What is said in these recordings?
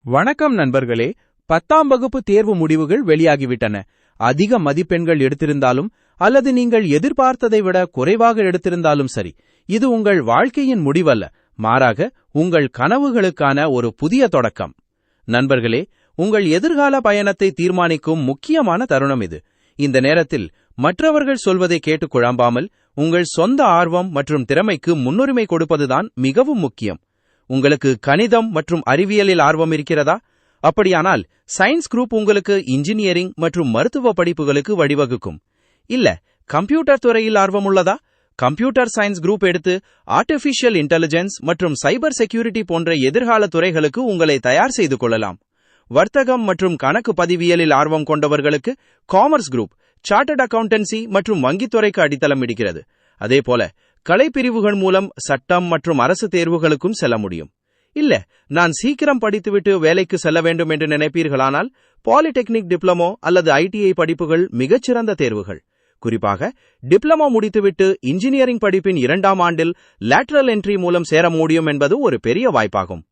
வணக்கம் நண்பர்களே. 10ஆம் வகுப்பு தேர்வு முடிவுகள் வெளியாகிவிட்டன. அதிக மதிப்பெண்கள் எடுத்திருந்தாலும் அல்லது நீங்கள் எதிர்பார்த்ததை விட குறைவாக எடுத்திருந்தாலும் சரி, இது உங்கள் வாழ்க்கையின் முடிவல்ல, மாறாக உங்கள் கனவுகளுக்கான ஒரு புதிய தொடக்கம். நண்பர்களே, உங்கள் எதிர்கால பயணத்தை தீர்மானிக்கும் முக்கியமான தருணம் இது. இந்த நேரத்தில் மற்றவர்கள் சொல்வதை கேட்டு குழம்பாமல் உங்கள் சொந்த ஆர்வம் மற்றும் திறமைக்கு முன்னுரிமை கொடுப்பதுதான் மிகவும் முக்கியம். உங்களுக்கு கணிதம் மற்றும் அறிவியலில் ஆர்வம் இருக்கிறதா? அப்படியானால் சயின்ஸ் குரூப் உங்களுக்கு இன்ஜினியரிங் மற்றும் மருத்துவ படிப்புகளுக்கு வழிவகுக்கும். இல்ல, கம்ப்யூட்டர் துறையில் ஆர்வம் உள்ளதா? கம்ப்யூட்டர் சயின்ஸ் குரூப் எடுத்து ஆர்டிபிஷியல் இன்டெலிஜென்ஸ் மற்றும் சைபர் செக்யூரிட்டி போன்ற எதிர்கால துறைகளுக்கு உங்களை தயார் செய்து கொள்ளலாம். வர்த்தகம் மற்றும் கணக்கு பதிவியலில் ஆர்வம் கொண்டவர்களுக்கு காமர்ஸ் குரூப் சார்ட்டர்ட் அக்கவுண்டன்சி மற்றும் வங்கித்துறைக்கு அடித்தளம் இடுகிறது. அதேபோல கலைப்பிரிவுகள் மூலம் சட்டம் மற்றும் அரசு தேர்வுகளுக்கும் செல்ல முடியும். இல்ல, நான் சீக்கிரம் படித்துவிட்டு வேலைக்கு செல்ல வேண்டும் என்று நினைப்பீர்களானால் பாலிடெக்னிக் டிப்ளமோ அல்லது ஐடிஐ படிப்புகள் மிகச்சிறந்த தேர்வுகள். குறிப்பாக டிப்ளமோ முடித்துவிட்டு இன்ஜினியரிங் படிப்பின் 2ஆம் ஆண்டில் லேட்டரல் என்ட்ரி மூலம் சேர முடியும் என்பது ஒரு பெரிய வாய்ப்பாகும்.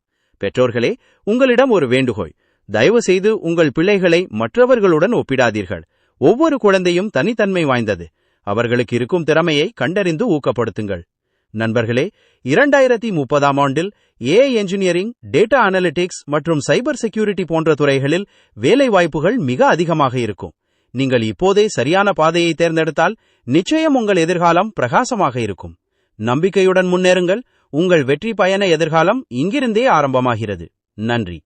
பெற்றோர்களே, உங்களிடம் ஒரு வேண்டுகோள். தயவு செய்து உங்கள் பிள்ளைகளை மற்றவர்களுடன் ஒப்பிடாதீர்கள். ஒவ்வொரு குழந்தையும் தனித்தன்மை வாய்ந்தது. அவர்களுக்கு இருக்கும் திறமையை கண்டறிந்து ஊக்கப்படுத்துங்கள். நண்பர்களே, 2030ஆம் ஆண்டில் ஏஐ என்ஜினியரிங், டேட்டா அனலிட்டிக்ஸ் மற்றும் சைபர் செக்யூரிட்டி போன்ற துறைகளில் வேலை வாய்ப்புகள் மிக அதிகமாக இருக்கும். நீங்கள் இப்போதே சரியான பாதையை தேர்ந்தெடுத்தால் நிச்சயம் உங்கள் எதிர்காலம் பிரகாசமாக இருக்கும். நம்பிக்கையுடன் முன்னேறுங்கள். உங்கள் வெற்றி பயண எதிர்காலம் இங்கிருந்தே ஆரம்பமாகிறது. நன்றி.